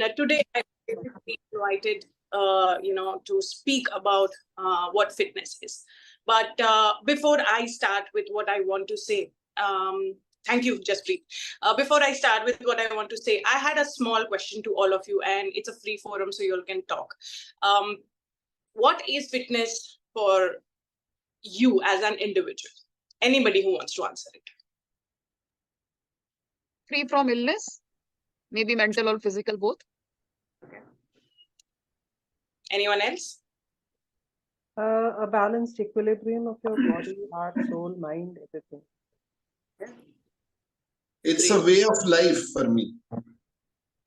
And today I basically invited, to speak about what fitness is. But before I start with what I want to say, thank you, Jaspreet. Before I start with what I want to say, I had a small question to all of you, and it's a free forum, so you all can talk. What is fitness for you as an individual? Anybody who wants to answer it. Free from illness, maybe mental or physical, both. Okay. Anyone else? A balanced equilibrium of your body, heart, soul, mind, everything. It's a way of life for me.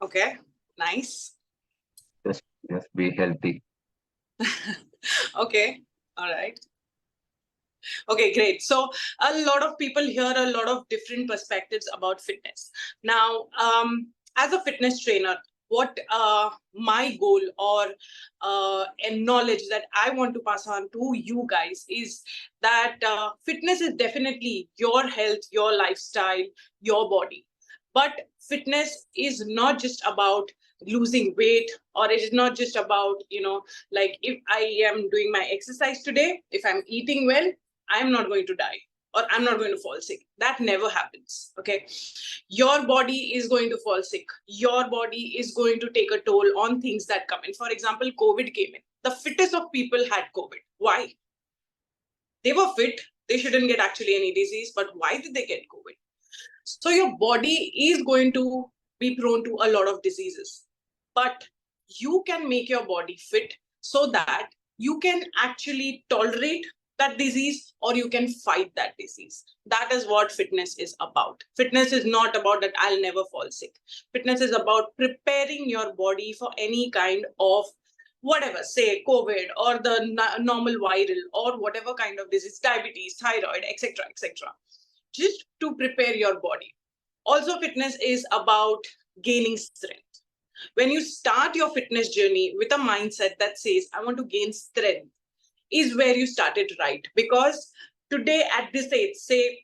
Okay, nice. Just be healthy. Okay, all right. Okay, great. So a lot of people hear a lot of different perspectives about fitness. Now, as a fitness trainer, what my goal or a knowledge that I want to pass on to you guys is that fitness is definitely your health, your lifestyle, your body. But fitness is not just about losing weight, or it is not just about, like if I am doing my exercise today, if I'm eating well, I'm not going to die or I'm not going to fall sick. That never happens. Okay. Your body is going to fall sick. Your body is going to take a toll on things that come in. For example, COVID came in. The fittest of people had COVID. Why? They were fit. They shouldn't get actually any disease, but why did they get COVID? So your body is going to be prone to a lot of diseases, but you can make your body fit so that you can actually tolerate that disease, or you can fight that disease. That is what fitness is about. Fitness is not about that I'll never fall sick. Fitness is about preparing your body for any kind of whatever, say COVID or the normal viral or whatever kind of disease, diabetes, thyroid, etc., etc., just to prepare your body. Also, fitness is about gaining strength. When you start your fitness journey with a mindset that says, I want to gain strength, is where you started right. Because today at this age, say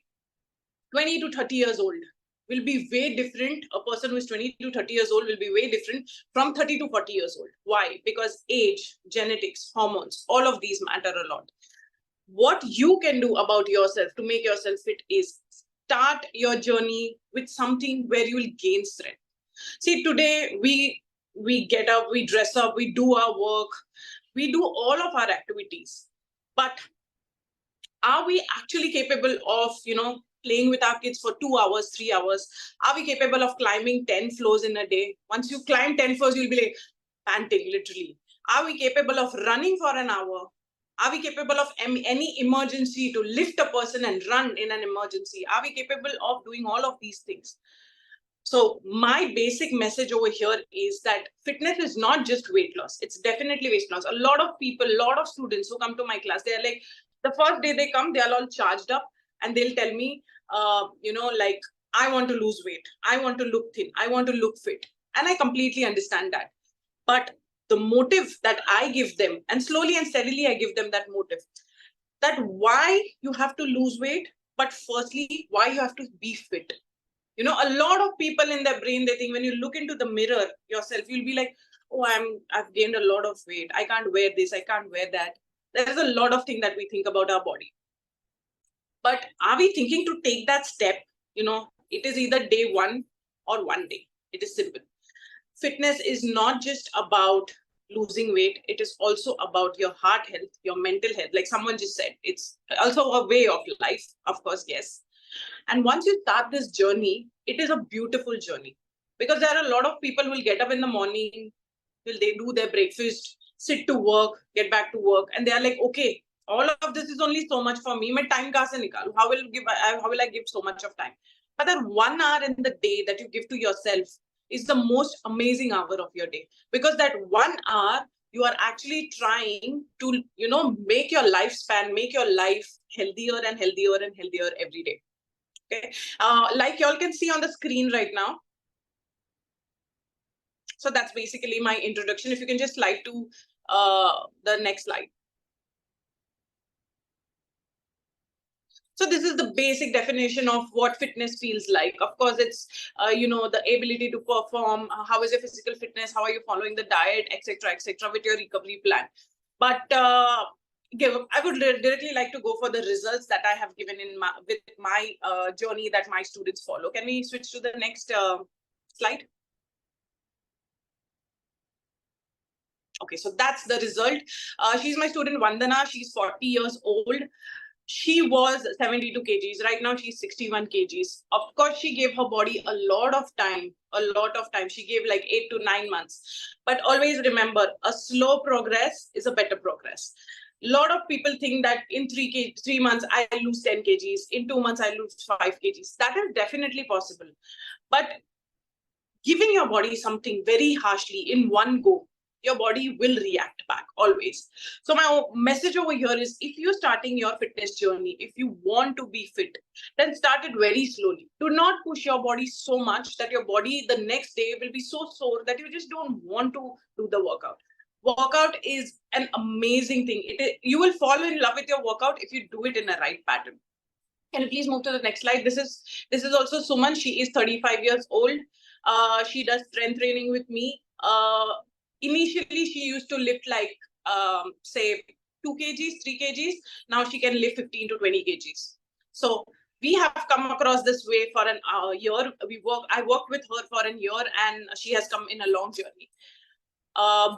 20 to 30 years old, will be way different. A person who is 20 to 30 years old will be way different from 30 to 40 years old. Why? Because age, genetics, hormones, all of these matter a lot. What you can do about yourself to make yourself fit is start your journey with something where you will gain strength. See, today we get up, we dress up, we do our work, we do all of our activities. But are we actually capable of, playing with our kids for 2 hours, 3 hours? Are we capable of climbing 10 floors in a day? Once you climb 10 floors, you'll be like panting, literally. Are we capable of running for an hour? Are we capable of any emergency to lift a person and run in an emergency? Are we capable of doing all of these things? So my basic message over here is that fitness is not just weight loss. It's definitely weight loss. A lot of people, a lot of students who come to my class, they're like, the first day they come, they're all charged up and they'll tell me, like, I want to lose weight. I want to look thin. I want to look fit. And I completely understand that. But the motive that I give them, and slowly and steadily I give them that motive, that why you have to lose weight, but firstly, why you have to be fit. A lot of people in their brain, they think when you look into the mirror yourself, you'll be like, oh, I've gained a lot of weight. I can't wear this. I can't wear that. There's a lot of things that we think about our body. But are we thinking to take that step? It is either day one or one day. It is simple. Fitness is not just about losing weight. It is also about your heart health, your mental health. Like someone just said, it's also a way of life, of course, yes. And once you start this journey, it is a beautiful journey, because there are a lot of people who will get up in the morning, will they do their breakfast, sit to work, get back to work, and they are like, okay, all of this is only so much for me. My time kahan se nikalu? How will I give so much of time? But that 1 hour in the day that you give to yourself is the most amazing hour of your day, because that 1 hour you are actually trying to, make your lifespan, make your life healthier and healthier and healthier every day. Okay, like y'all can see on the screen right now. So that's basically my introduction. If you can just slide to the next slide. So this is the basic definition of what fitness feels like. Of course, it's the ability to perform. How is your physical fitness? How are you following the diet, etc., with your recovery plan? But I would directly like to go for the results that I have given with my journey that my students follow. Can we switch to the next slide? Okay, so that's the result. She's my student Vandana. She's 40 years old. She was 72 kgs. Right now, she's 61 kgs. Of course, she gave her body a lot of time. She gave like 8 to 9 months. But always remember, a slow progress is a better progress. A lot of people think that in 3 months, I lose 10 kgs. In 2 months, I lose 5 kgs. That is definitely possible. But giving your body something very harshly in one go, your body will react back always. So my message over here is, if you're starting your fitness journey, if you want to be fit, then start it very slowly. Do not push your body so much that your body the next day will be so sore that you just don't want to do the workout. Workout is an amazing thing. You will fall in love with your workout if you do it in a right pattern. Can you please move to the next slide? This is also Suman. She is 35 years old. She does strength training with me. Initially, she used to lift like, say, 2 kgs, 3 kgs. Now she can lift 15 to 20 kgs. So we have come across this way for an year. I worked with her for a year, and she has come in a long journey.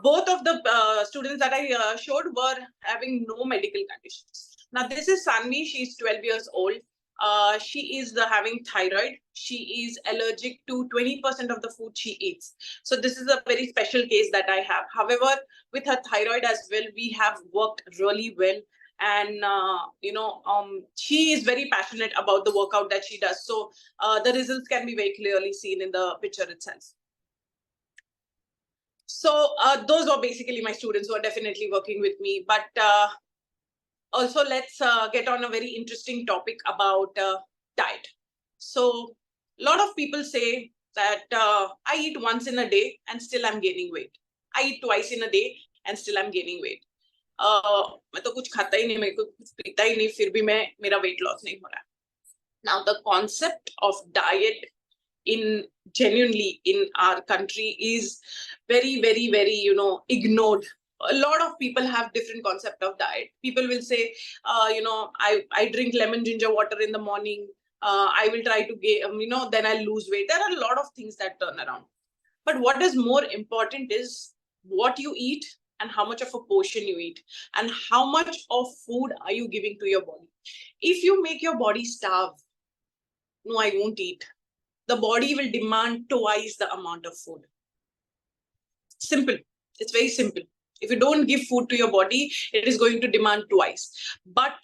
Both of the students that I showed were having no medical conditions. Now, this is Sanvi. She's 12 years old. She is having thyroid. She is allergic to 20% of the food she eats. So this is a very special case that I have. However, with her thyroid as well, we have worked really well. And, she is very passionate about the workout that she does. So the results can be very clearly seen in the picture itself. So those are basically my students who are definitely working with me. But also, let's get on a very interesting topic about diet. So a lot of people say that I eat once in a day and still I'm gaining weight. I eat twice in a day and still I'm gaining weight. मैं तो कुछ खाता ही नहीं, मेरे को कुछ पीता ही नहीं, फिर भी मेरा weight loss नहीं हो रहा. Now, the concept of diet genuinely in our country is very, very, very, ignored. A lot of people have different concept of diet. People will say, I drink lemon ginger water in the morning. I will try to gain, then I'll lose weight. There are a lot of things that turn around. But what is more important is what you eat and how much of a portion you eat and how much of food are you giving to your body. If you make your body starve, no, I won't eat, the body will demand twice the amount of food. Simple. It's very simple. If you don't give food to your body, it is going to demand twice. But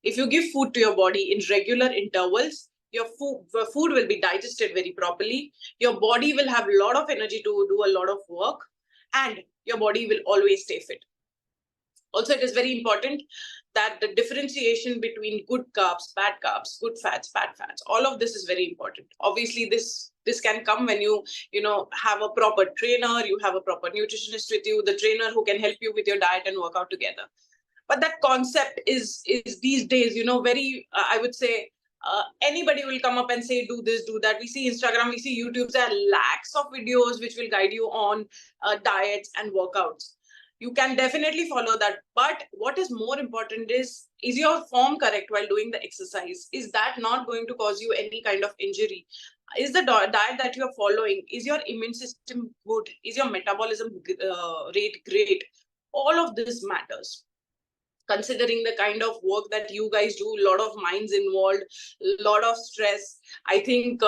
if you give food to your body in regular intervals, your food will be digested very properly. Your body will have a lot of energy to do a lot of work, and your body will always stay fit. Also, it is very important that the differentiation between good carbs, bad carbs, good fats, bad fats, all of this is very important. Obviously, this can come when you have a proper trainer, you have a proper nutritionist with you, the trainer who can help you with your diet and work out together. But that concept is these days, very, I would say, anybody will come up and say, do this, do that. We see Instagram, we see YouTube, there are lakhs of videos which will guide you on diets and workouts. You can definitely follow that. But what is more important is your form correct while doing the exercise? Is that not going to cause you any kind of injury? Is the diet that you are following, is your immune system good? Is your metabolism rate great? All of this matters. Considering the kind of work that you guys do, a lot of minds involved, a lot of stress, I think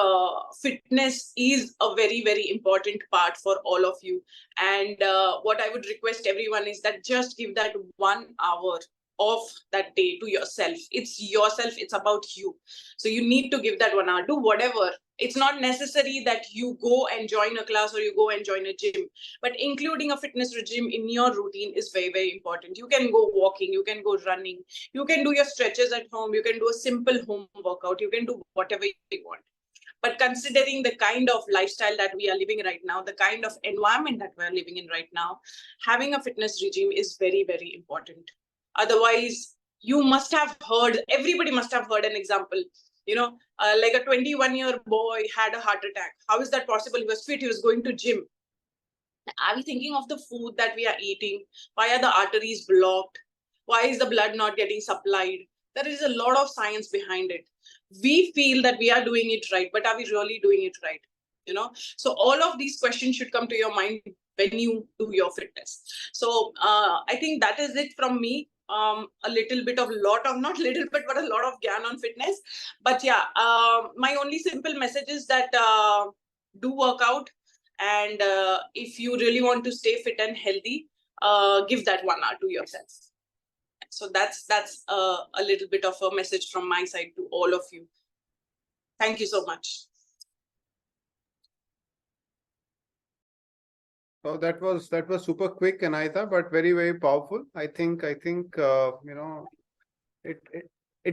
fitness is a very, very important part for all of you. And what I would request everyone is that just give that 1 hour of that day to yourself. It's yourself, it's about you. So you need to give that 1 hour, do whatever. It's not necessary that you go and join a class or you go and join a gym, but including a fitness regime in your routine is very, very important. You can go walking, you can go running, you can do your stretches at home, you can do a simple home workout, you can do whatever you want. But considering the kind of lifestyle that we are living right now, the kind of environment that we're living in right now, having a fitness regime is very, very important. Otherwise, You must have heard, everybody must have heard an example, like a 21-year boy had a heart attack. How is that possible? He was fit, he was going to gym. Are we thinking of the food that we are eating? Why are the arteries blocked? Why is the blood not getting supplied? There is a lot of science behind it. We feel that we are doing it right, but are we really doing it right? So all of these questions should come to your mind when you do your fitness. So I think that is it from me. A little bit of not little bit, but a lot of gyan on fitness. But yeah, my only simple message is that do work out. And if you really want to stay fit and healthy, give that 1 hour to yourself. So that's a little bit of a message from my side to all of you. Thank you so much. So that was super quick, Anahita, but very, very powerful. I think it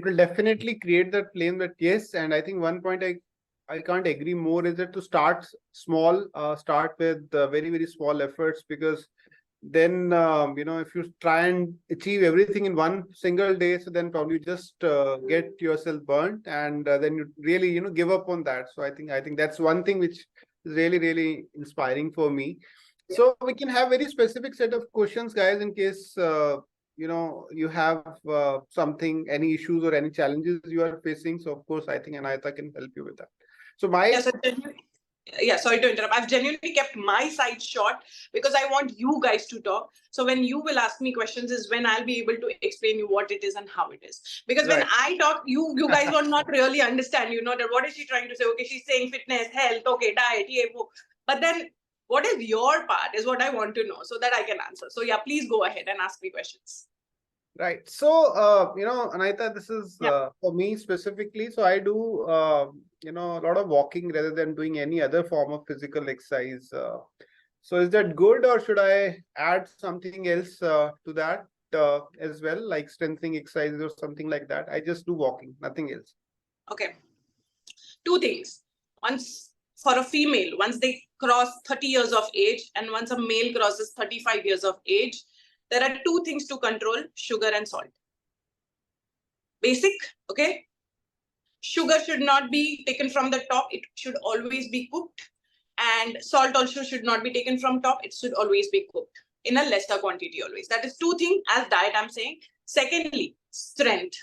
will definitely create that flame that yes. And I think one point I can't agree more is that to start small, start with very, very small efforts, because then if you try and achieve everything in one single day, so then probably just get yourself burnt, and then you really give up on that. So I think that's one thing which is really, really inspiring for me. So we can have very specific set of questions, guys, in case you have any issues or any challenges you are facing. So of course, I think Anahita can help you with that. So sorry to interrupt. I've genuinely kept my side short because I want you guys to talk. So when you will ask me questions is when I'll be able to explain you what it is and how it is. Because when I talk, you guys will not really understand, that what is she trying to say? Okay, she's saying fitness, health, okay, diet, but then what is your part is what I want to know so that I can answer. So yeah, please go ahead and ask me questions. Right. So, Anahita, this is for me specifically. So I do, a lot of walking rather than doing any other form of physical exercise. So is that good, or should I add something else to that as well, like strengthening exercises or something like that? I just do walking, nothing else. Okay. 2 things. Once for a female, once they cross 30 years of age, and once a male crosses 35 years of age, there are 2 things to control: sugar and salt. Basic, okay? Sugar should not be taken from the top. It should always be cooked. And salt also should not be taken from top. It should always be cooked in a lesser quantity always. That is 2 things as diet I'm saying. Secondly, strength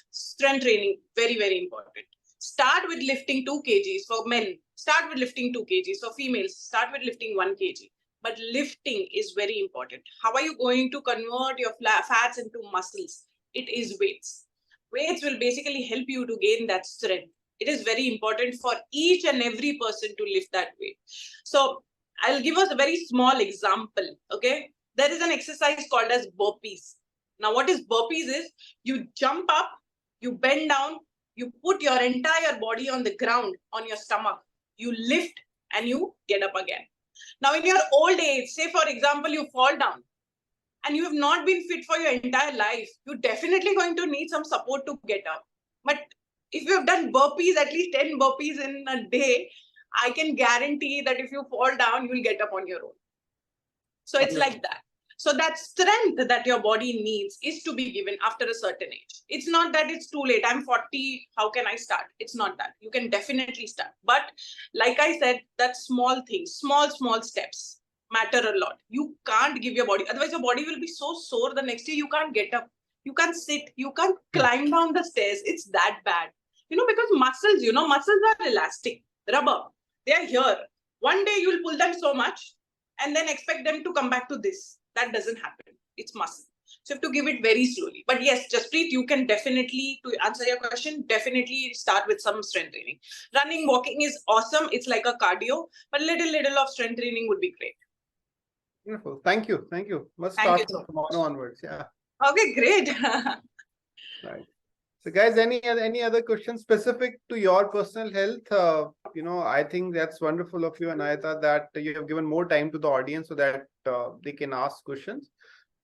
training, very, very important. Start with lifting 2 kgs for men. Start with lifting 2 kgs for females. Start with lifting 1 kg. But lifting is very important. How are you going to convert your fats into muscles? It is weights. Weights will basically help you to gain that strength. It is very important for each and every person to lift that weight. So I'll give us a very small example. Okay. There is an exercise called as burpees. Now, what is burpees is you jump up, you bend down, you put your entire body on the ground, on your stomach, you lift and you get up again. Now, in your old age, say for example, you fall down and you have not been fit for your entire life, you're definitely going to need some support to get up. But if you have done burpees, at least 10 burpees in a day, I can guarantee that if you fall down, you will get up on your own. So it's like that. So that strength that your body needs is to be given after a certain age. It's not that it's too late. I'm 40. How can I start? It's not that. You can definitely start. But like I said, that small things, small steps matter a lot. You can't give your body. Otherwise, your body will be so sore the next day you can't get up. You can't sit. You can't climb down the stairs. It's that bad. Because muscles are elastic, rubber. They are here. One day you'll pull them so much and then expect them to come back to this. That doesn't happen. It's muscle. So you have to give it very slowly. But yes, Jasprit, you can definitely, to answer your question, definitely start with some strength training. Running, walking is awesome. It's like a cardio, but little of strength training would be great. Beautiful. Thank you. Must start from tomorrow onwards. Yeah. Okay, great. Right. So guys, any other questions specific to your personal health? I think that's wonderful of you, Anahita, that you have given more time to the audience so that they can ask questions.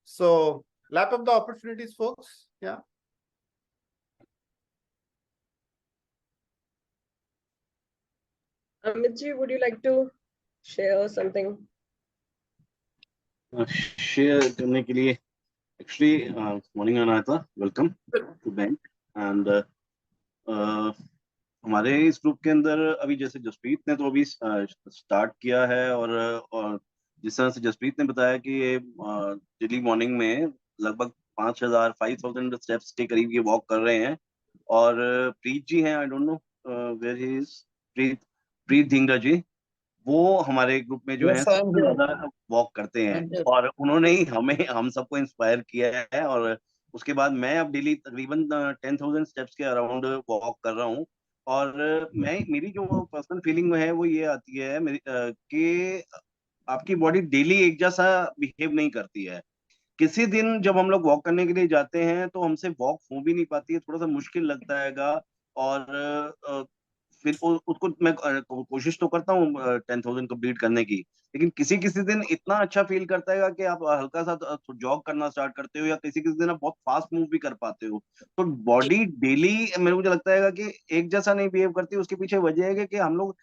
So lap up the opportunities, folks. Yeah. Amitji, would you like to share something? Share करने के लिए actually morning Anahita, welcome. Good bank and हमारे इस group के अंदर अभी जैसे जसप्रीत ने तो अभी स्टार्ट किया है, और जिस तरह से जसप्रीत ने बताया कि ये डेली मॉर्निंग में लगभग 5,000 स्टेप्स के करीब ये वॉक कर रहे हैं। और प्रीत जी हैं, I don't know where he is, Preet Dhingra ji, वो हमारे ग्रुप में जो है Yes, I am सबसे here. ज्यादा वॉक करते I हैं, am here. और उन्होंने ही हम सबको इंस्पायर किया है। और उसके बाद मैं अब डेली तकरीबन 10,000 स्टेप्स के अराउंड वॉक कर रहा हूँ। और मेरी जो पर्सनल फीलिंग है वो ये आती है मेरी कि आपकी बॉडी डेली एक जैसा बिहेव नहीं करती है। किसी दिन जब हम लोग वॉक करने के लिए जाते हैं तो हमसे वॉक हो भी नहीं पाती है, थोड़ा सा मुश्किल लगता हैगा। और फिर उसको मैं कोशिश तो करता हूँ 10,000 कंप्लीट करने की, लेकिन किसी किसी दिन इतना अच्छा फील करता है कि आप हल्का सा जॉग करना स्टार्ट करते हो, या किसी किसी दिन आप बहुत फास्ट मूव भी कर पाते हो। तो बॉडी डेली मेरे को लगता है कि एक जैसा नहीं बिहेव करती। उसके पीछे वजह है कि हम लोग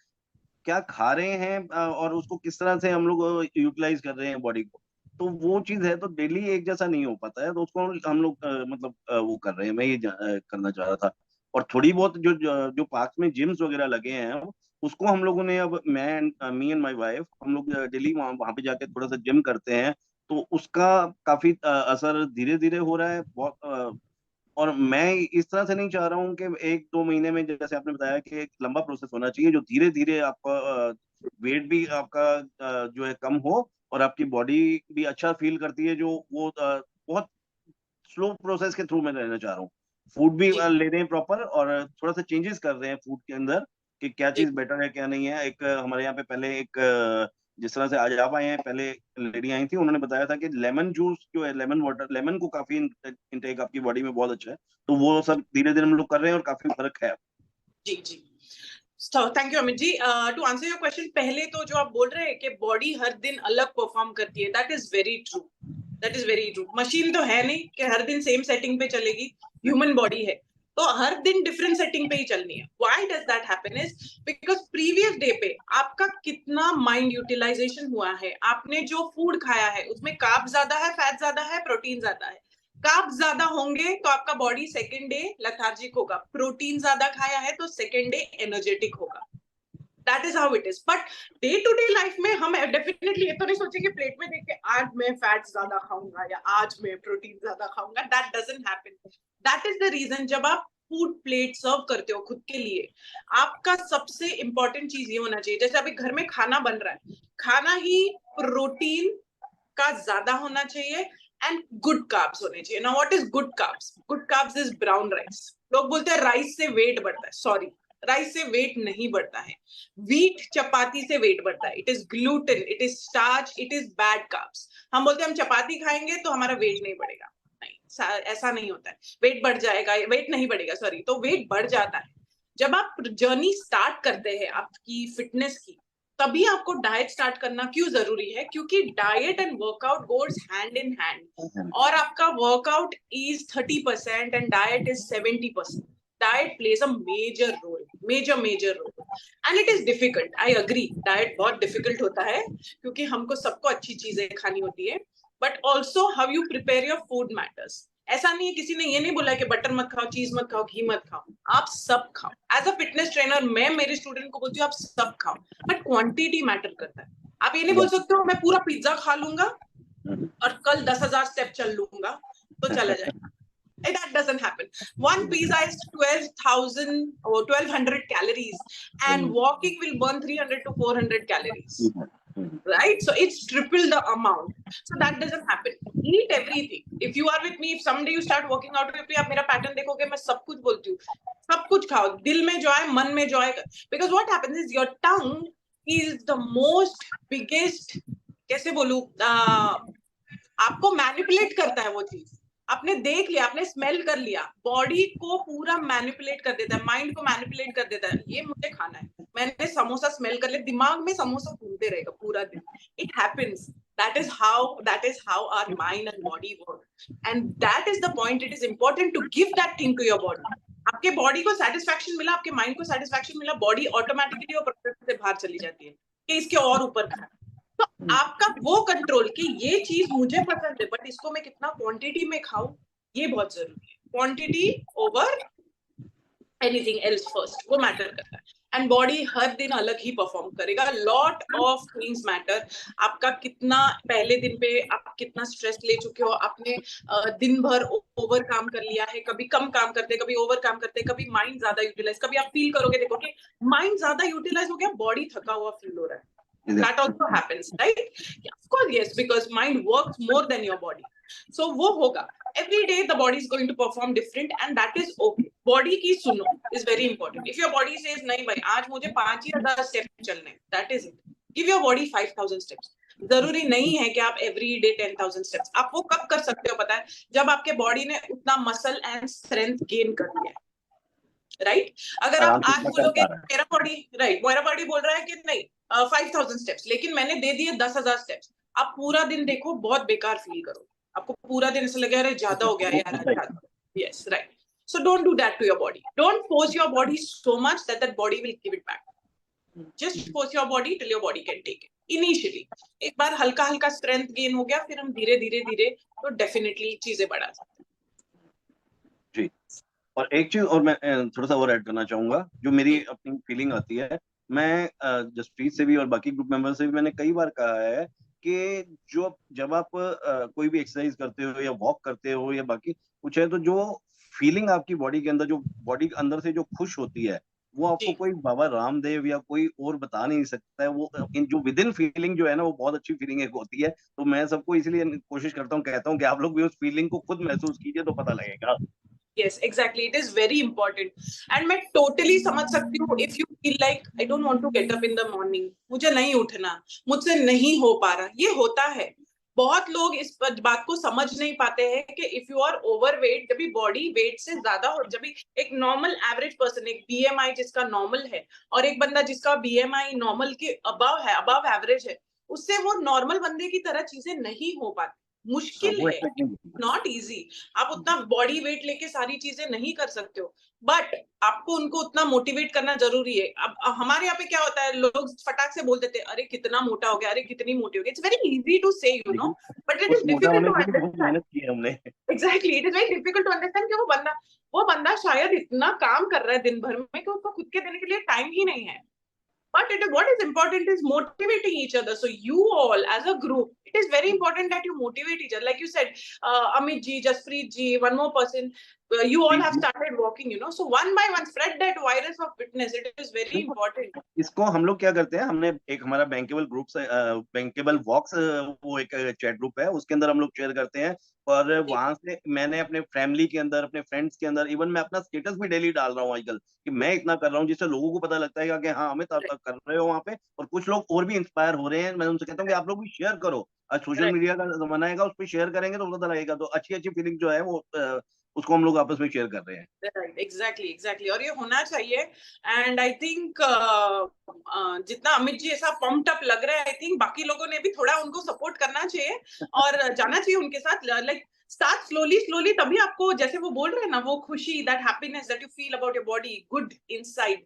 क्या खा रहे हैं और उसको किस तरह से हम लोग यूटिलाइज कर रहे हैं बॉडी को। तो वो चीज है, तो डेली एक जैसा नहीं हो पाता है, तो उसको हम लोग मतलब वो कर रहे हैं। मैं ये करना चाह रहा था। और थोड़ी बहुत जो पार्क में जिम्स वगैरह लगे हैं, उसको हम लोगों ने, अब मी एंड माय वाइफ, हम लोग डेली वहां पे जाके थोड़ा सा जिम करते हैं। तो उसका काफी असर धीरे धीरे हो रहा है बहुत। और मैं इस तरह से नहीं चाह रहा हूँ कि 1-2 महीने में, जैसे आपने बताया कि एक लंबा प्रोसेस होना चाहिए, जो धीरे धीरे आपका वेट भी आपका जो है कम हो, और आपकी बॉडी भी अच्छा फील करती है, जो वो बहुत स्लो प्रोसेस के थ्रू मैं रहना चाह रहा हूँ। फूड भी ले रहे हैं प्रॉपर, और थोड़ा सा चेंजेस कर रहे हैं फूड के अंदर कि क्या चीज बेटर है क्या नहीं है। एक हमारे यहाँ पे पहले एक जिस तरह से आज आप आए हैं, पहले लेडी आई थी, उन्होंने बताया था कि लेमन जूस जो है, लेमन वाटर, लेमन को काफी इंटेक आपकी बॉडी में बहुत अच्छा है। तो वो सब धीरे धीरे हम लोग कर रहे हैं और काफी फर्क है। जी जी, thank you Amit ji. To answer your question, पहले तो जो आप बोल रहे हैं कि बॉडी हर दिन अलग परफॉर्म करती है, that is very true, that is very true. Machine तो है नहीं कि हर दिन सेम सेटिंग पे चलेगी, ह्यूमन बॉडी है तो हर दिन डिफरेंट सेटिंग पे ही चलनी है। Why does that happen is because previous day पे आपका कितना माइंड यूटिलाइजेशन हुआ है, आपने जो फूड खाया है उसमें कार्ब ज्यादा है, फैट ज्यादा है, प्रोटीन ज्यादा है। कार्ब ज्यादा होंगे तो आपका बॉडी सेकेंड डे लेथार्जिक होगा, प्रोटीन ज्यादा खाया है तो सेकेंड डे एनर्जेटिक होगा। That is how it is. But day to day life में हम डेफिनेटली ये तो नहीं सोचेंगे प्लेट में देख के आज मैं फैट ज्यादा खाऊंगा या आज मैं प्रोटीन ज्यादा खाऊंगा, that doesn't happen. That is the reason जब आप फूड प्लेट सर्व करते हो खुद के लिए, आपका सबसे इंपॉर्टेंट चीज ये होना चाहिए, जैसे अभी घर में खाना बन रहा है, खाना ही प्रोटीन का ज्यादा होना चाहिए एंड गुड कार्ब्स होने चाहिए। Now what is good carbs? Good carbs is brown rice. लोग बोलते हैं राइस से वेट बढ़ता है, सॉरी, राइस से वेट नहीं बढ़ता है। व्हीट चपाती से वेट बढ़ता है। It is gluten, it is starch, it is bad carbs. हम बोलते हैं हम चपाती खाएंगे तो हमारा वेट नहीं बढ़ेगा, नहीं, ऐसा नहीं होता है। वेट बढ़ जाएगा, वेट नहीं बढ़ेगा, सॉरी, तो वेट बढ़ जाता है। जब आप जर्नी स्टार्ट करते हैं आपकी फिटनेस की, तभी आपको डाइट स्टार्ट करना क्यों जरूरी है? क्योंकि diet and workout goes hand in hand, और आपका workout is 30% and diet is 70%। diet plays a major role and it is difficult. I agree, diet बहुत difficult होता है क्योंकि हमको सबको अच्छी चीजें खानी होती है, but also how you prepare your food matters. ऐसा नहीं है, किसी ने ये नहीं बोला कि बटर मत खाओ, चीज मत खाओ, घी मत खाओ, आप सब खाओ। एज अ फिटनेस ट्रेनर मैं मेरे स्टूडेंट को बोलती हूँ आप सब खाओ, बट क्वांटिटी मैटर करता है। आप ये नहीं बोल सकते हो मैं पूरा पिज्जा खा लूंगा और कल 10,000 स्टेप चल लूंगा तो चला जाएगा। That doesn't happen. One pizza is 12,000 or 1,200 calories, and walking will burn 300 to 400 calories. Right? So it's triple the amount. So that doesn't happen. Eat everything. If you are with me, if someday you start working out with me, आप मेरा pattern देखोगे, मैं सब कुछ बोलती हूँ, सब कुछ खाओ, दिल में जो आए, मन में जो आए, because what happens is your tongue is the most biggest, कैसे बोलूं, आपको मैनिपुलेट करता है वो चीज। आपने देख लिया, आपने स्मेल कर लिया, बॉडी को पूरा मैनिपुलेट कर देता है, माइंड को मैनिपुलेट कर देता है, ये मुझे खाना है, मैंने समोसा स्मेल कर लिया, दिमाग में समोसा घूमते रहेगा पूरा दिन। It happens, that is how our mind and body work, and that is the point. It is important to give that thing to your body. आपके बॉडी को सेटिस्फैक्शन मिला, आपके माइंड को सेटिस्फैक्शन मिला, बॉडी ऑटोमेटिकली वो process से बाहर चली जाती है कि इसके और ऊपर खाना। तो आपका वो कंट्रोल कि ये चीज मुझे पसंद है बट इसको मैं कितना क्वांटिटी में खाऊं, ये बहुत जरूरी है। Quantity over anything else first, वो मैटर करता है. एंड बॉडी हर दिन अलग ही परफॉर्म करेगा. Lot of things matter. आपका कितना पहले दिन पे आप कितना स्ट्रेस ले चुके हो, आपने दिन भर ओवर काम कर लिया है, कभी कम काम करते, कभी ओवर काम करते, कभी माइंड ज्यादा यूटिलाइज, कभी आप फील करोगे, देखो कि माइंड ज्यादा यूटिलाइज हो गया, बॉडी थका हुआ फील हो रहा है. That also happens, right? Yeah, of course, yes, because mind works more than your body. So वो होगा. Every day the body is going to perform different, and that is okay. Body की सुनो is very important. If your body says नहीं भाई आज मुझे 5,000 steps चलने हैं, that is it. Give your body 5,000 steps. जरूरी नहीं है कि आप every day 10,000 steps. आप वो कब कर सकते हो पता है? जब आपके बॉडी ने उतना मसल एंड स्ट्रेंथ गेन कर लिया है. राइट अगर आप आज बोलोगे मेरा बॉडी बोल रहा है कि नहीं 5,000 स्टेप्स, लेकिन मैंने दे दिए 10,000 स्टेप्स, आप पूरा दिन देखो बहुत बेकार फील करो. आपको पूरा दिन ऐसा लगेगा अरे ज्यादा हो गया यार. Yes right. So don't do that to your body. Don't force your body so much that body will give it back. Just force your body till your body can take it. Initially, एक बार हल्का हल्का strength gain हो गया, फिर हम धीरे धीरे तो डेफिनेटली चीजें बढ़ा सकते हैं. जी. और एक चीज और मैं थोड़ा सा और ऐड करना चाहूंगा, जो मेरी अपनी फीलिंग आती है. मैं जसप्रीत से भी और बाकी ग्रुप मेंबर से भी मैंने कई बार कहा है कि जब आप कोई भी एक्सरसाइज करते हो या वॉक करते हो या बाकी कुछ है, तो जो फीलिंग आपकी बॉडी के अंदर, जो बॉडी के अंदर से जो खुश होती है, वो आपको कोई बाबा रामदेव या कोई और बता नहीं सकता है. वो जो विद इन फीलिंग जो है ना, वो बहुत अच्छी फीलिंग एक होती है. तो मैं सबको इसलिए कोशिश करता हूँ, कहता हूँ कि आप लोग भी उस फीलिंग को खुद महसूस कीजिए तो पता लगेगा. Yes, exactly. It is very important. And मैं totally समझ सकती हूँ if you feel like I don't want to get up in the morning. मुझे नहीं उठना, मुझसे नहीं हो पा रहा. ये होता है. बहुत लोग इस बात को समझ नहीं पाते हैं कि if you are overweight, जब भी बॉडी वेट से ज्यादा हो, जब भी एक नॉर्मल एवरेज पर्सन, एक BMI जिसका नॉर्मल है और एक बंदा जिसका BMI नॉर्मल के अबव है, अबव एवरेज है, उससे वो नॉर्मल बंदे की तरह चीजें नहीं हो पाती. मुश्किल है, नॉट इजी. आप उतना बॉडी वेट लेके सारी चीजें नहीं कर सकते हो, बट आपको उनको उतना मोटिवेट करना जरूरी है. अब हमारे यहाँ पे क्या होता है, लोग फटाक से बोल देते हैं अरे कितना मोटा हो गया, अरे कितनी मोटी हो गई. It's very easy to say, you know, but it is difficult to understand. मेहनत की है हमने. Exactly, it is very difficult to understand कि वो बंदा शायद इतना काम कर रहा है दिन भर में कि उसको खुद के देने के लिए टाइम ही नहीं है. But what is important is motivating each other. So you all as a group, it is very important that you motivate each other. Like you said, Amit ji, Jaspreet ji, one more person, you all have started walking, you know. So one by one, spread that virus of fitness. It is very important. इसको हम लोग क्या करते हैं, हमने एक हमारा bankable group से बैंकेबल वॉक्स, वो एक चैट ग्रुप है, उसके अंदर हम लोग शेयर करते हैं. और वहां से मैंने अपने फैमिली के अंदर, अपने फ्रेंड्स के अंदर, इवन मैं अपना स्टेटस भी डेली डाल रहा हूँ आजकल कि मैं इतना कर रहा हूँ, जिससे लोगों को पता लगता है कि हाँ हमें कर रहे हो वहाँ पे, और कुछ लोग और भी इंस्पायर हो रहे हैं. मैं उनसे कहता हूँ कि आप लोग भी शेयर करो. आज सोशल मीडिया का जमाना है, उस पर शेयर करेंगे तो पता लगेगा. तो अच्छी अच्छी फीलिंग जो है वो उसको हम लोग आपस में शेयर कर रहे हैं. Right, exactly. और ये होना चाहिए. एंड आई थिंक जितना अमित जी ऐसा पम्प्ड अप लग रहा है, आई थिंक बाकी लोगों ने भी थोड़ा उनको सपोर्ट करना चाहिए और जाना चाहिए उनके साथ. लाइक स्टार्ट स्लोली, तभी आपको, जैसे वो बोल रहे हैं ना, वो खुशी, that happiness that you feel about your body, good inside,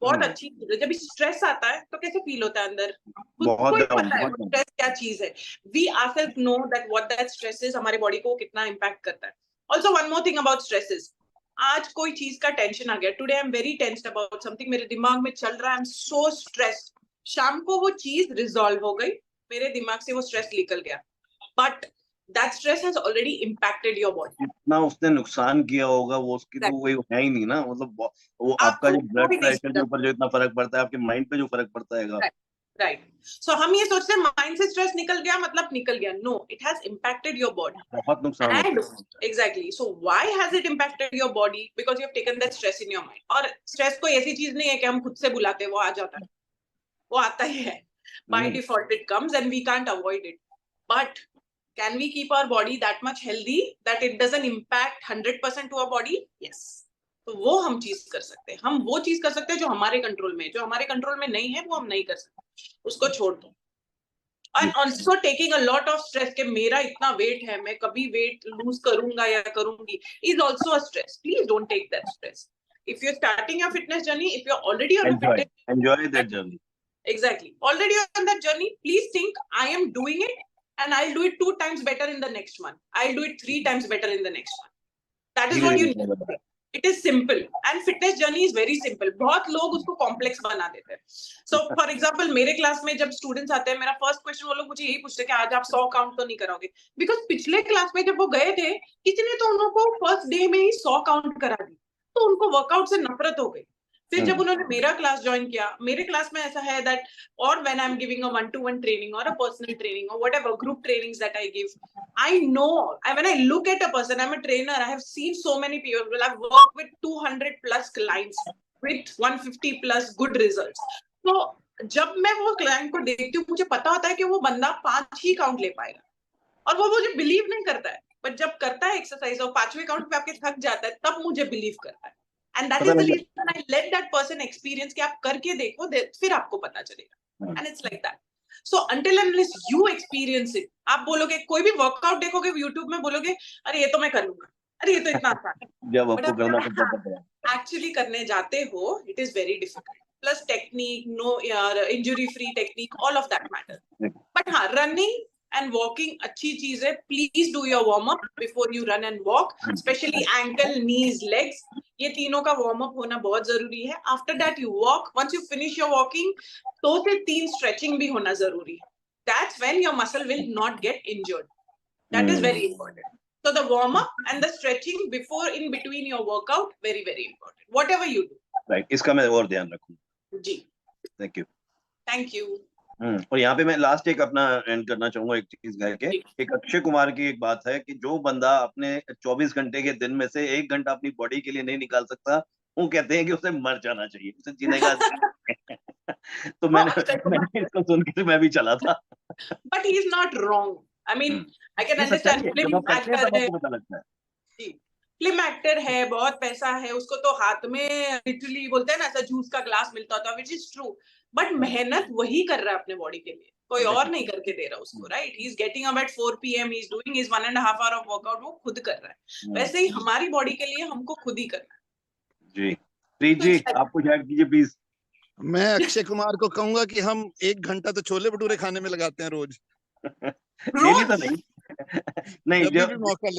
बहुत अच्छी चीज है. जब स्ट्रेस आता है तो कैसे फील होता है अंदर, खुद को ही पता है स्ट्रेस क्या चीज है. We ourselves know that what that stress is, हमारे बॉडी को कितना इम्पैक्ट करता है. Also one more thing about stresses. आज कोई चीज का टेंशन आ गया, today I am very tensed about something, मेरे दिमाग में चल रहा है, आई एम सो स्ट्रेस्ड. शाम को वो चीज रिजॉल्व हो गई, मेरे दिमाग से वो स्ट्रेस निकल गया, but that stress has already impacted your body. जितना उसने नुकसान किया होगा वो उसकी तो कोई है ही नहीं ना. मतलब वो आपका जो ब्लड प्रेशर के ऊपर जो इतना फर्क पड़ता है, आपके माइंड पे जो फर्क पड़ता है. राइट. सो हम ये सोचते हैं माइंड से स्ट्रेस निकल गया मतलब निकल गया. No, it has impacted your body. बहुत नुकसान होता है. Exactly. So why has it impacted your body? Because you have taken that stress in your mind. और स्ट्रेस कोई ऐसी चीज नहीं है कि हम खुद से बुलाते हैं, वो आ जाता है, वो आता ही है. By default it comes and we can't avoid it. But can we keep our body that much healthy that it doesn't impact 100% to our body? Yes. तो वो हम चीज कर सकते हैं. हम वो चीज कर सकते हैं जो हमारे कंट्रोल में है. जो हमारे कंट्रोल में नहीं है वो हम नहीं कर सकते, उसको छोड़ दो. And also taking a lot of stress कि मेरा इतना वेट है, मैं कभी वेट लूज करूंगा या करूंगी, is also a stress. Please don't take that stress. If you're starting your fitness journey, if you're already on a fitness, enjoy that journey. Exactly. Already on that journey, please think I am doing it and I'll do it 2 times better in the next month. I'll do it 3 times better in the next month. That is what you need. It is simple and fitness journey is very simple. बहुत लोग उसको complex बना देते हैं. So for example मेरे class में जब students आते हैं, मेरा first question वो लोग मुझे यही पूछते हैं कि आज आप 100 काउंट तो नहीं करोगे? Because पिछले क्लास में जब वो गए थे, किसी ने तो उनको first day में ही 100 काउंट करा दी, तो उनको वर्कआउट से नफरत हो गई. फिर जब उन्होंने मेरा क्लास ज्वाइन किया, मेरे क्लास में ऐसा है दैट और when I am giving a 1-to-1 training और अ पर्सनल ट्रेनिंग और whatever group trainings that I give, I know, when I look at a person, I'm a trainer, I have seen so many people, I've worked with 200 plus clients with 150 plus good results. So जब मैं वो client को देखती हूँ, मुझे पता होता है कि वो बंदा 5 ही काउंट ले पाएगा और वो मुझे बिलीव नहीं करता है, बट जब करता है एक्सरसाइज और 5वें काउंट पे आपके थक जाता है, तब मुझे बिलीव करता है. And that is the reason I let that person experience कि आप करके देखो, फिर आपको पता चलेगा. And it's like that. So until unless you experience it, आप बोलोगे, कोई भी वर्कआउट देखोगे YouTube में, बोलोगे अरे ये तो मैं कर लूंगा, अरे ये तो इतना आसान है. जब आपको करना पड़ता है, एक्चुअली करने जाते हो, it is very difficult. Plus technique, no injury free technique, all of that matters. But हाँ, running and walking अच्छी चीज है. Please do your warm up before you run and walk, especially ankle, knees, legs. ये तीनों का warm up होना बहुत जरूरी है. After that you walk. Once you finish your walking, 2 से 3 स्ट्रेचिंग भी होना जरूरी है. That's when your muscle will not get injured. That is very important. So the warm up and the stretching before in between your workout, very very important. Whatever you do. Right, इसका मैं और ध्यान रखूंगा. जी. Thank you. Thank you. और यहाँ पे मैं लास्ट एक अपना एंड करना चाहूंगा एक चीज कह के. एक अक्षय कुमार की एक बात है कि जो बंदा अपने 24 घंटे के दिन में से 1 घंटा अपनी बॉडी के लिए नहीं निकाल सकता, वो कहते हैं कि उसे मर जाना चाहिए, उसे जीने का. तो मैंने इसको सुन के मैं भी चला था. But he is not wrong. I mean, I can understand. Film actor है. फिल्म एक्टर है, बहुत पैसा है उसको, तो हाथ में लिटरली बोलते हैं ना ऐसा जूस का ग्लास मिलता होता है, which is true. बट मेहनत वही कर रहा है अपने बॉडी के लिए, कोई और नहीं करके दे रहा उसको. Right, he is getting up at 4 PM, he is doing his 1.5 hour of workout, वो खुद कर रहा है. वैसे ही हमारी बॉडी के लिए हमको खुद ही करना है. जी. प्रीत जी, आप कुछ ऐड कीजिए प्लीज. मैं अक्षय कुमार को कहूंगा कि हम 1 घंटा तो छोले भटूरे खाने में लगाते हैं रोज. डेली तो नहीं. नहीं, जब भी मौका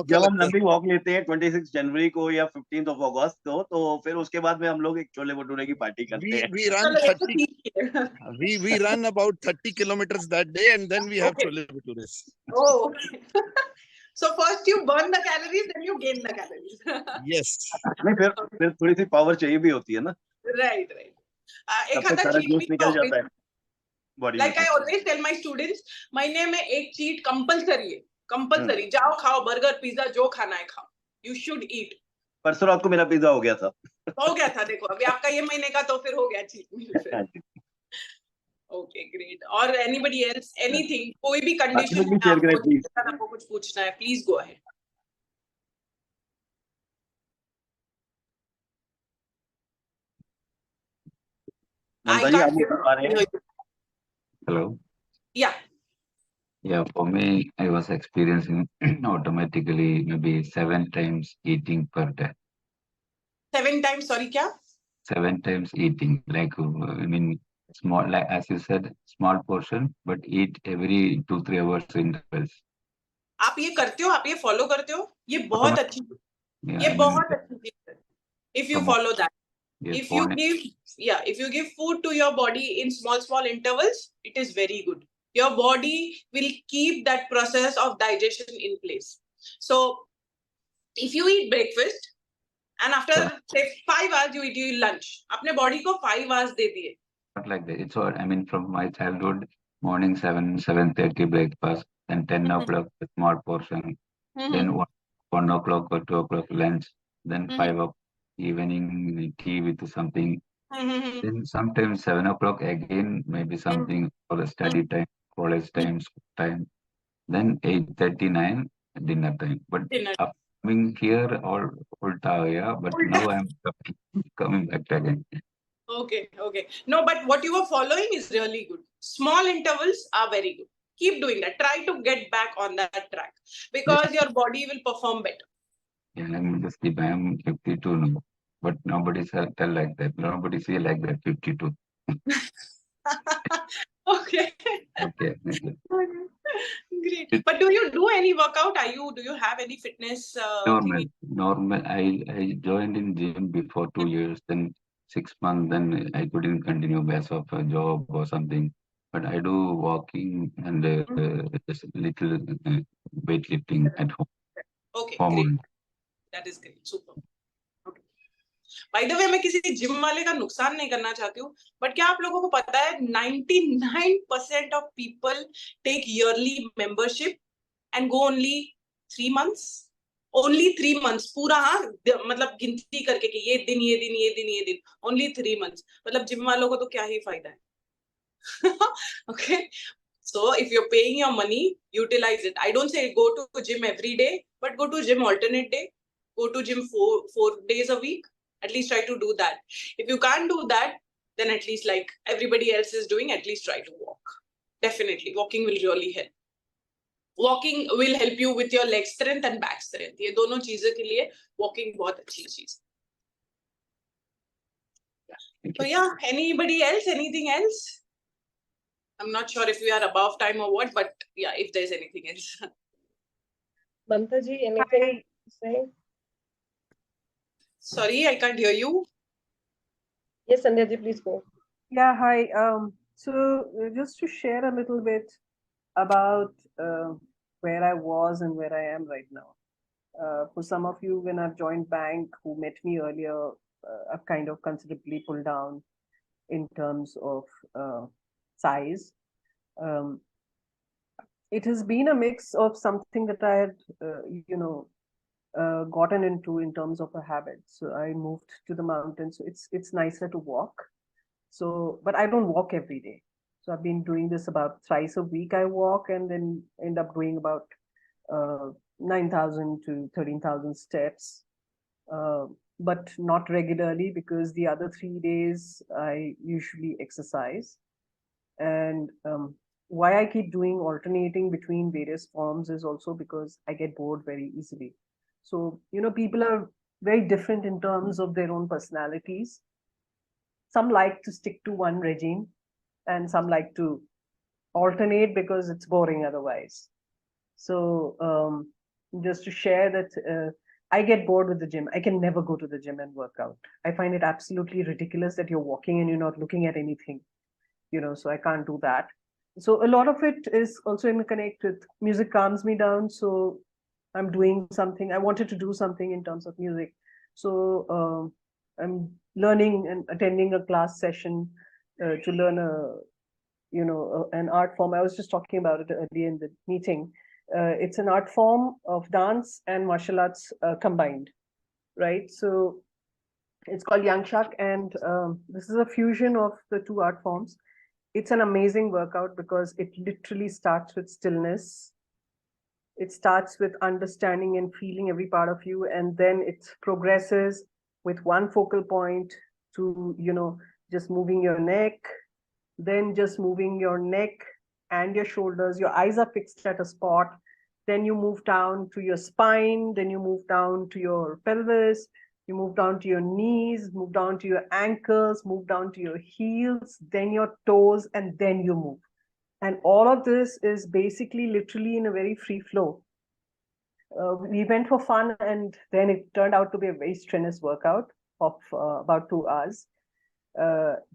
जब हम लंबी वॉक लेते हैं 26 जनवरी को या 15th of August को, तो फिर उसके बाद में हम लोग एक छोले भटूरे की पार्टी करते हैं. We run about 30 kilometers that day and then we have chole bhatures. Oh, okay. So first you burn the calories, then you gain the calories. Yes. नहीं, फिर थोड़ी सी पावर चाहिए भी होती है ना. Right. एक तब सारा जूस निकल जाता है बॉडी में. Like I always tell my students, महीने में एक चीट कंपलसरी है. कंपलसरी, जाओ खाओ, बर्गर पिज्जा जो खाना है खाओ. You should eat. परसों रात को मेरा पिज्जा हो गया था. देखो अभी आपका ये महीने का तो फिर हो गया चीट. Okay, great. और anybody else, anything, कोई भी कंडीशन आपको कुछ पूछना है, please go ahead. ममता जी, आप मुझे बता रहे हैं. Hello. Yeah. Yeah, for me, I was experiencing automatically maybe 7 times eating per day. 7 times, sorry, क्या? 7 times eating, like I mean, small, like as you said, small portion, but eat every 2-3 hours intervals. आप ये करते हो, आप ये follow करते हो, ये बहुत अच्छी, ये बहुत अच्छी चीज है. If you follow that. Yes, if you give food to your body in small intervals, it is very good. Your body will keep that process of digestion in place. So if you eat breakfast and after say 5 hours you eat your lunch, अपने body को 5 hours दे दिए. Not like that. It's all, I mean, from my childhood, morning 7:30 breakfast, then 10 o'clock a small portion, then 1 o'clock or 2 o'clock lunch, then 5 o'clock evening tea with something, then sometimes 7 o'clock again, maybe something for the study time, college time, school time, then 8:39 dinner time. But coming here all ulta, yeah, but now I'm coming back again. Okay. No, but what you are following is really good. Small intervals are very good. Keep doing that. Try to get back on that track because your body will perform better. Yeah, I'm 52 now, but nobody tell like that. Nobody say like that, 52. Okay. Okay. Great. But do you do any workout? Do you have any fitness Normal, thing? normal. I joined in gym before 2 years, then 6 months, then I couldn't continue because of a job or something. But I do walking and just little weightlifting at home. Okay, Home great. only. That is great. Super. Okay. By the way, मैं किसी gym वाले का नुकसान नहीं करना चाहती हूँ, but क्या आप लोगों को पता है 99% of people take yearly membership and go only 3 months? Only 3 months. पूरा हाँ मतलब गिनती करके कि ये दिन ये दिन ये दिन ये दिन only 3 months. मतलब जिम वालों को तो क्या ही फायदा है. Okay. So if you're paying your money, utilize it. I don't say go to gym every day, but go to gym alternate day. Go to gym four days a week. At least try to do that. If you can't do that, then at least like everybody else is doing, at least try to walk. Definitely, walking will really help. Walking will help you with your leg strength and back strength. ये दोनों चीजों के लिए walking बहुत अच्छी चीज. So yeah, anybody else? Anything else? I'm not sure if we are above time or what, but yeah, if there's anything else. Mamta ji, anything to say? Sorry, I can't hear you. Yes, Sandhya ji, please go. Yeah, hi. So just to share a little bit about where I was and where I am right now. For some of you, when I've joined bank, who met me earlier, I've kind of considerably pulled down in terms of size. It has been a mix of something that I had, gotten into in terms of a habit. So I moved to the mountains. So it's nicer to walk. So, but I don't walk every day. So I've been doing this about thrice a week. I walk and then end up doing about 9,000 to 13,000 steps, but not regularly because the other 3 days I usually exercise. And why I keep doing alternating between various forms is also because I get bored very easily. So, people are very different in terms of their own personalities. Some like to stick to one regime and some like to alternate because it's boring otherwise. So just to share that I get bored with the gym. I can never go to the gym and work out. I find it absolutely ridiculous that you're walking and you're not looking at anything, so I can't do that. So a lot of it is also in connect with music calms me down. So I'm doing something. I wanted to do something in terms of music. So I'm learning and attending a class session to learn an art form. I was just talking about it earlier in the meeting. It's an art form of dance and martial arts combined, right? So it's called Yangshak, and this is a fusion of the two art forms. It's an amazing workout because it literally starts with stillness. It starts with understanding and feeling every part of you, and then it progresses with one focal point to, just moving your neck, then just moving your neck and your shoulders. Your eyes are fixed at a spot. Then you move down to your spine. Then you move down to your pelvis. You move down to your knees, move down to your ankles, move down to your heels, then your toes, and then you move. And all of this is basically literally in a very free flow. We went for fun, and then it turned out to be a very strenuous workout of about 2 hours.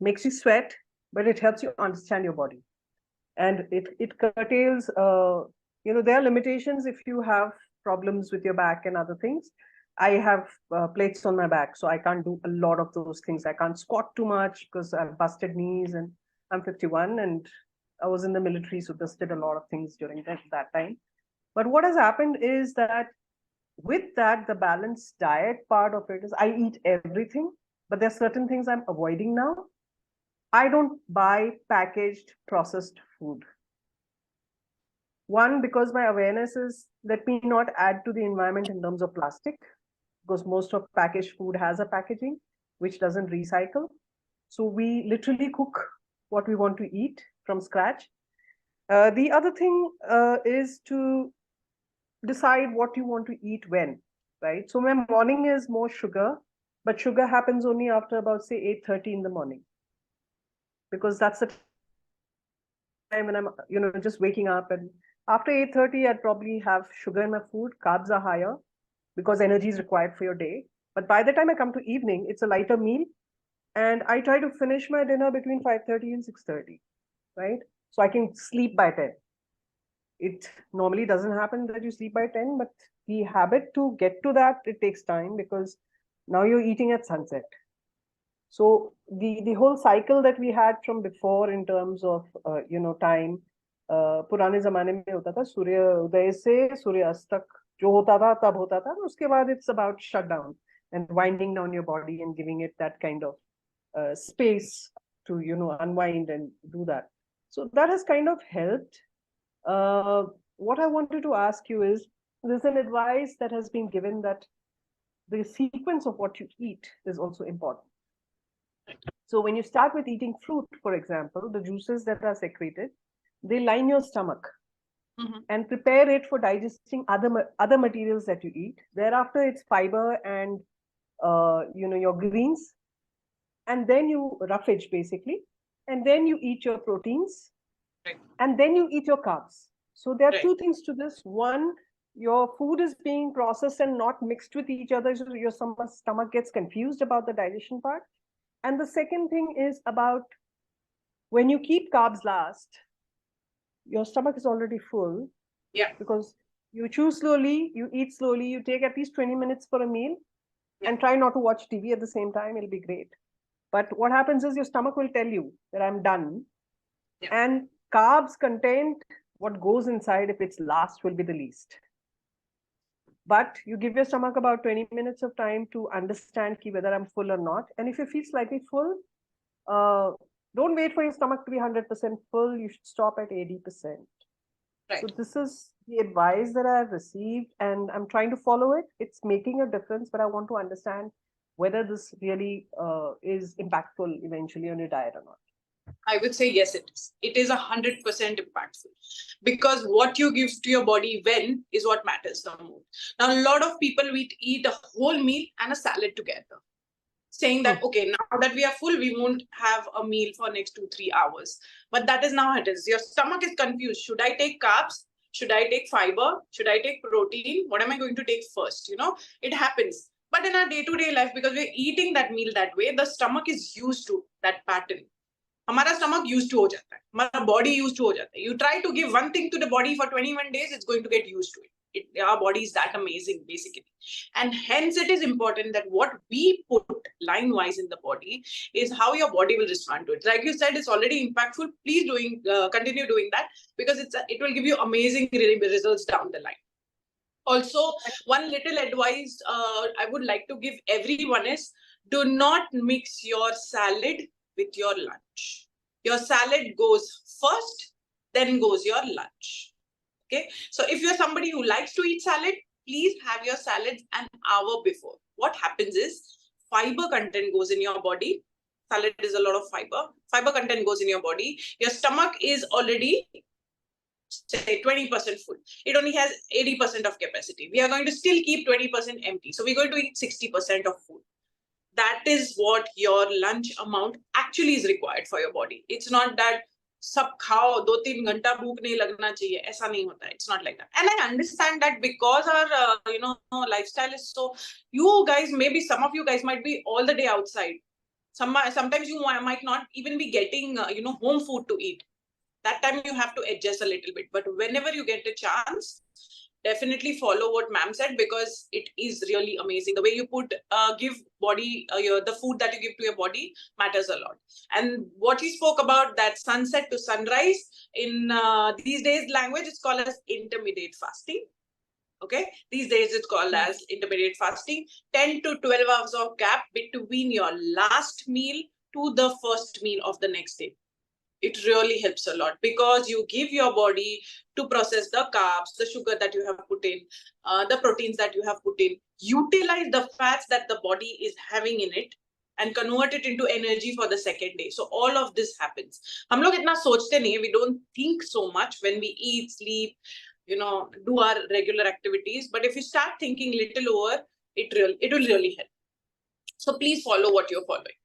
Makes you sweat, but it helps you understand your body. And it curtails, there are limitations if you have problems with your back and other things. I have plates on my back, so I can't do a lot of those things. I can't squat too much because I've busted knees, and I'm 51 and I was in the military, so just did a lot of things during that time. But what has happened is that with that, the balanced diet part of it is I eat everything, but there's certain things I'm avoiding now. I don't buy packaged processed food. One, because my awareness is let me not add to the environment in terms of plastic, because most of packaged food has a packaging which doesn't recycle. So we literally cook what we want to eat from scratch. The other thing is to decide what you want to eat when, right? So my morning is more sugar, but sugar happens only after about say 8:30 in the morning, because that's the when I'm, just waking up, and after 8:30, I'd probably have sugar in my food. Carbs are higher because energy is required for your day. But by the time I come to evening, it's a lighter meal. And I try to finish my dinner between 5:30 and 6:30, right? So I can sleep by 10. It normally doesn't happen that you sleep by 10, but the habit to get to that, it takes time because now you're eating at sunset. So the whole cycle that we had from before in terms of time, पुराने जमाने में होता था सूर्य उदय से सूर्य अस्त तक जो होता था तब होता था, उसके बाद it's about shutdown and winding down your body and giving it that kind of space to unwind and do that. So that has kind of helped. What I wanted to ask you is, there's an advice that has been given that the sequence of what you eat is also important. So when you start with eating fruit, for example, the juices that are secreted, they line your stomach and prepare it for digesting other materials that you eat. Thereafter, it's fiber and your greens, and then you roughage basically, and then you eat your proteins, and then you eat your carbs. So there are two things to this. One, your food is being processed and not mixed with each other, so your stomach gets confused about the digestion part. And the second thing is about when you keep carbs last, your stomach is already full. Yeah. Because you chew slowly, you eat slowly, you take at least 20 minutes for a meal, and try not to watch TV at the same time. It'll be great. But what happens is your stomach will tell you that I'm done. And carbs content, what goes inside, if it's last, will be the least. But you give your stomach about 20 minutes of time to understand whether I'm full or not. And if you feel slightly full, don't wait for your stomach to be 100% full. You should stop at 80%. So this is the advice that I've received, and I'm trying to follow it. It's making a difference, but I want to understand whether this really is impactful eventually on your diet or not. I would say yes, it is. It is 100% impactful, because what you give to your body when is what matters the most. Now, a lot of people eat a whole meal and a salad together, saying that, okay, now that we are full, we won't have a meal for next 2-3 hours. But that is now it is. Your stomach is confused. Should I take carbs? Should I take fiber? Should I take protein? What am I going to take first? It happens. But in our day-to-day life, because we're eating that meal that way, the stomach is used to that pattern. हमारा stomach used to हो जाता है, हमारा body used to हो जाता है. You try to give one thing to the body for 21 days, it's going to get used to it. Our body is that amazing, basically. And hence it is important that what we put line-wise in the body is how your body will respond to it. Like you said, it's already impactful. Please continue doing that, because it will give you amazing results down the line. Also, one little advice I would like to give everyone is, do not mix your salad with your lunch. Your salad goes first, then goes your lunch. Okay, so if you're somebody who likes to eat salad, please have your salads an hour before. What happens is, fiber content goes in your body. Salad is a lot of fiber. Fiber content goes in your body. Your stomach is already, say, 20% full. It only has 80% of capacity. We are going to still keep 20% empty. So we're going to eat 60% of food. That is what your lunch amount actually is required for your body. It's not that sab khao 2-3 घंटा भूख नहीं लगना चाहिए, ऐसा नहीं होता है. It's not like that. And I understand that because our lifestyle is so, you guys, maybe some of you guys might be all the day outside. Sometimes you might not even be getting home food to eat. That time you have to adjust a little bit. But whenever you get a chance, definitely follow what ma'am said, because it is really amazing. The way you give body, the food that you give to your body matters a lot. And what he spoke about, that sunset to sunrise, in these days language, it's called as intermediate fasting. Okay, these days it's called as intermediate fasting. 10 to 12 hours of gap between your last meal to the first meal of the next day. It really helps a lot, because you give your body to process the carbs, the sugar that you have put in, the proteins that you have put in, utilize the fats that the body is having in it, and convert it into energy for the second day. So all of this happens. हम लोग इतना सोचते नहीं, we don't think so much when we eat, sleep, do our regular activities. But if you start thinking little over, it will really help. So please follow what you're following.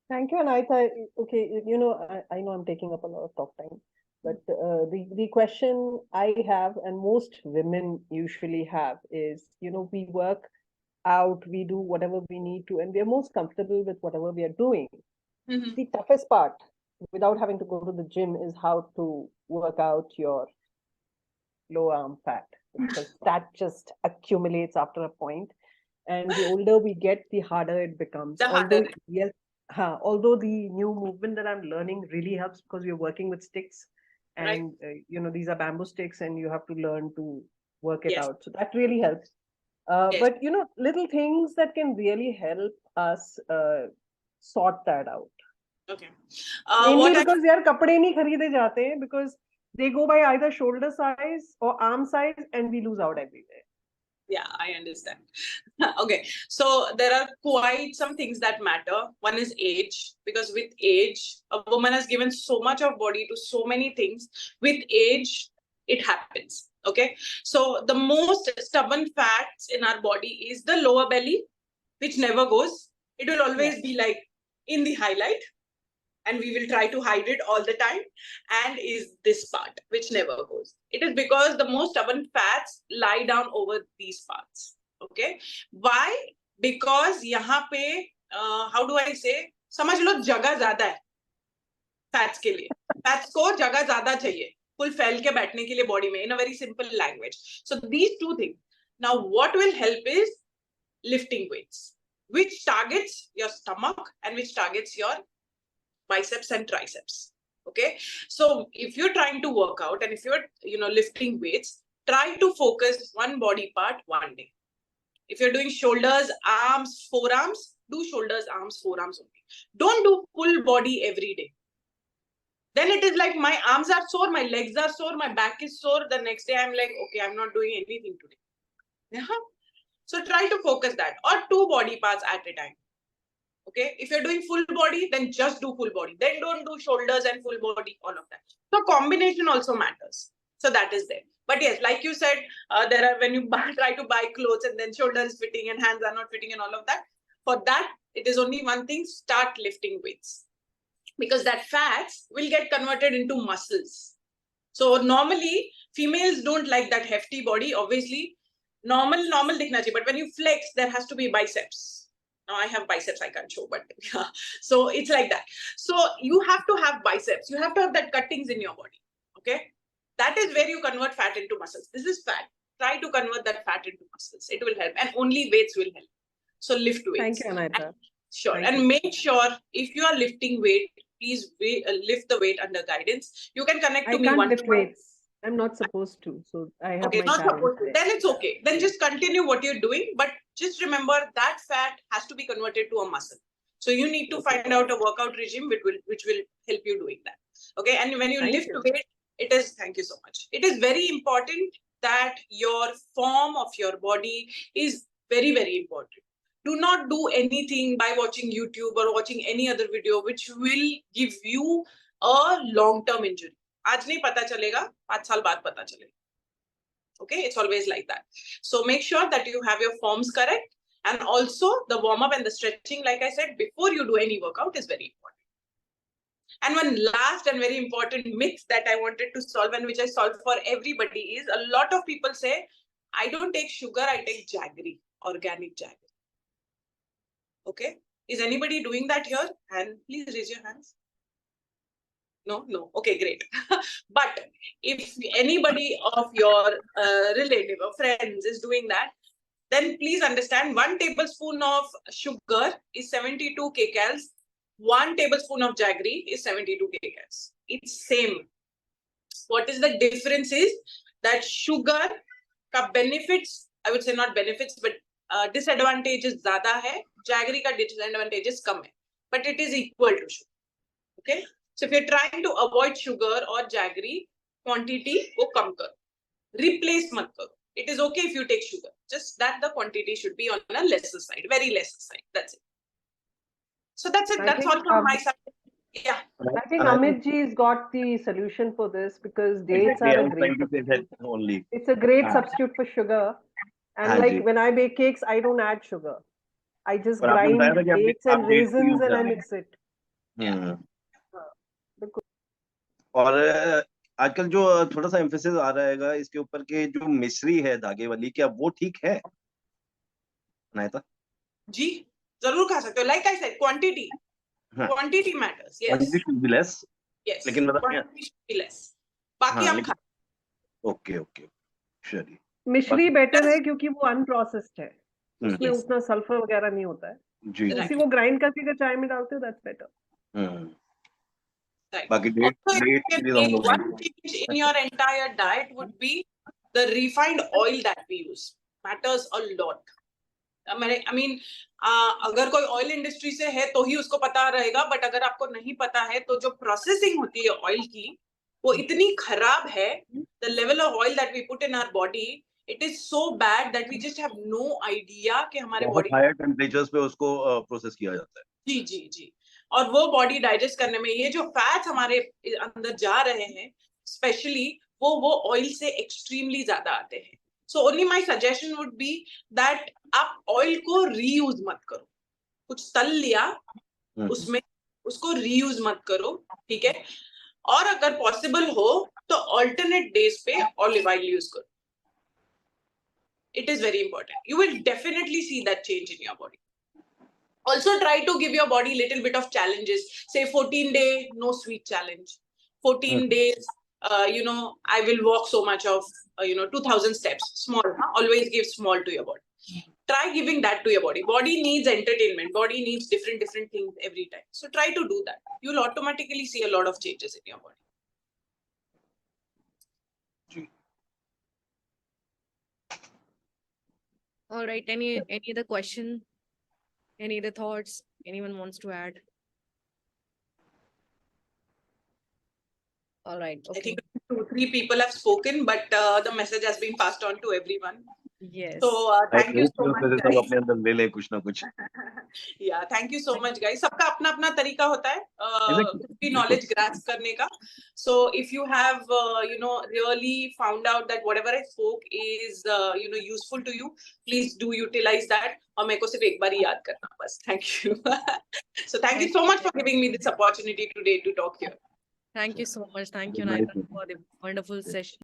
Thank you, Anahita. Okay, I know I'm taking up a lot of talk time. But the question I have, and most women usually have, is, we work out, we do whatever we need to, and we are most comfortable with whatever we are doing. Mhm. The toughest part, without having to go to the gym, is how to work out your lower arm fat, because that just accumulates after a point. And the older we get, the harder it becomes. The harder. Yes, although the new movement that I'm learning really helps, because we're working with sticks, Right. and these are bamboo sticks, and you have to learn to work it Yes. out. So that really helps. Yes. But little things that can really help us sort that out. Okay. Mainly What I because यार कपड़े नहीं खरीदे जाते हैं, because they go by either shoulder size or arm size, and we lose out everywhere. Yeah, I understand. Okay, so there are quite some things that matter. One is age, because with age, a woman has given so much of body to so many things. With age, it happens. Okay, so the most stubborn fats in our body is the lower belly, which never goes. It will always be like in the highlight, and we will try to hide it all the time, and is this part which never goes. It is because the most stubborn fats lie down over these parts. Okay, why? Because यहाँ पे how do I say, समझ लो जगह ज्यादा है fats के लिए. Fats को जगह ज्यादा चाहिए फुल फैल के बैठने के लिए बॉडी में, in a very simple language. So these two things. Now what will help is lifting weights, which targets your stomach and which targets your biceps and triceps. Okay, so if you're trying to work out and if you're lifting weights, try to focus one body part one day. If you're doing shoulders, arms, forearms, do shoulders, arms, forearms only. Don't do full body every day. Then it is like my arms are sore, my legs are sore, my back is sore. The next day I'm like, okay, I'm not doing anything today. Yeah. So try to focus that, or two body parts at a time. Okay, if you're doing full body, then just do full body. Then don't do shoulders and full body, all of that. So combination also matters. So that is there. But yes, like you said, there are, when you try to buy clothes and then shoulder is fitting and hands are not fitting and all of that. For that, it is only one thing: start lifting weights, because that fats will get converted into muscles. So normally females don't like that hefty body. Obviously, normal dikhna chahiye. But when you flex, there has to be biceps. Now I have biceps, I can't show, but yeah. So it's like that. So you have to have biceps. You have to have that cuttings in your body. Okay. That is where you convert fat into muscles. This is fat. Try to convert that fat into muscles. It will help. And only weights will help. So lift weights. Thank you, Anahita. Sure. Thank and you. make sure if you are lifting weight, please lift the weight under guidance. You can connect to I me can't one lift weights. I'm not supposed to. So I have Okay, my not challenge supposed to. there. Then it's okay. Then just continue what you're doing. But just remember that fat has to be converted to a muscle. So you need to find out a workout regime which will help you doing that. Okay. And when you lift weight, it is, thank you so much. It is very important that your form of your body is very, very important. Do not do anything by watching YouTube or watching any other video which will give you a long-term injury. आज नहीं पता चलेगा, 5 साल बाद पता चलेगा. Okay, it's always like that. So make sure that you have your forms correct, and also the warm-up and the stretching, like I said, before you do any workout is very important. And one last and very important myth that I wanted to solve, and which I solve for everybody, is a lot of people say, I don't take sugar, I take jaggery, organic jaggery. Okay, is anybody doing that here? And please raise your hands. No. Okay, great. But if anybody of your relative or friends is doing that, then please understand 1 tablespoon of sugar is 72 kcals. 1 tablespoon of jaggery is 72 kcals. It's same. What is the difference is that sugar ka benefits, I would say not benefits, but disadvantages zyada hai. Jaggery ka disadvantages kam hai. But it is equal to sugar. Okay. So if you're trying to avoid sugar or jaggery, quantity ko kam karo. Replace mat karo. It is okay if you take sugar. Just that the quantity should be on a lesser side, very lesser side. That's it. So that's it. That's all from my side. Yeah. I think Amit ji has got the solution for this, because dates are a great substitute. Only. It's a great substitute for sugar. And like when I bake cakes, I don't add sugar. I just grind dates and raisins and I mix it. और आजकल जो थोड़ा सा emphasis आ रहेगा इसके ऊपर के जो मिश्री है धागे वाली, क्या वो ठीक है अनायता? जी जरूर खा सकते हो, लाइक आई सेड क्वांटिटी, हाँ, quantity matters, quantity yes should be less, yes, लेकिन मतलब क्वांटिटी शुड बी लेस, बाकी हाँ हम लेकिन खा ओके ओके चलिए। मिश्री बाकी बेटर है क्योंकि वो अनप्रोसेस्ड है, उसमें Yes. उतना सल्फर वगैरह नहीं होता है, जी तो जी उसी को ग्राइंड करके अगर चाय में डालते हो दैट्स बेटर। Hmm, Right. बाकी date Also, if date you के can लिए हम make लोग one change in your entire diet would be the refined oil that we use. Matters a lot. I mean, अगर कोई ऑयल इंडस्ट्री से है तो ही उसको पता रहेगा, बट अगर आपको नहीं पता है तो जो प्रोसेसिंग होती है ऑयल की वो इतनी खराब है, the level of oil that we put in our body, it is so bad that we just have no idea कि हमारे बहुत बॉडी हायर टेम्परेचर्स पे उसको प्रोसेस किया जाता है। जी जी जी, और वो बॉडी डाइजेस्ट करने में ये जो फैट्स हमारे अंदर जा रहे हैं स्पेशली वो ऑयल से एक्सट्रीमली ज्यादा आते हैं। So only my suggestion would be that आप ऑयल को रीयूज मत करो, कुछ तल लिया उसमें उसको रीयूज मत करो, ठीक है, और अगर पॉसिबल हो तो ऑल्टरनेट डेज पे ऑलिव ऑयल यूज करो। It is very important, you will definitely see that change in your body. Also try to give your body little bit of challenges. Say 14-day no sweet challenge. 14 days, I will walk so much of, 2000 steps. Small, huh? Always give small to your body. Try giving that to your body. Body needs entertainment. Body needs different things every time. So try to do that. You'll automatically see a lot of changes in your body. All right. Any other question? Any other thoughts? Anyone wants to add? All right. I Okay. think 2-3 people have spoken, but the message has been passed on to everyone. Yes. So thank you so much, सब guys. अपने अंदर ले ले कुछ ना कुछ। Yeah, thank you so much, guys. सबका अपना अपना तरीका होता है कुछ भी knowledge grasp करने का. So if you have really found out that whatever I spoke is useful to you, please do utilize that. और मेरे को सिर्फ एक बार ही याद करना बस. Thank you. So thank you so much for giving me this opportunity today to talk here. Thank you so much. Thank you, Anahita, for the wonderful session.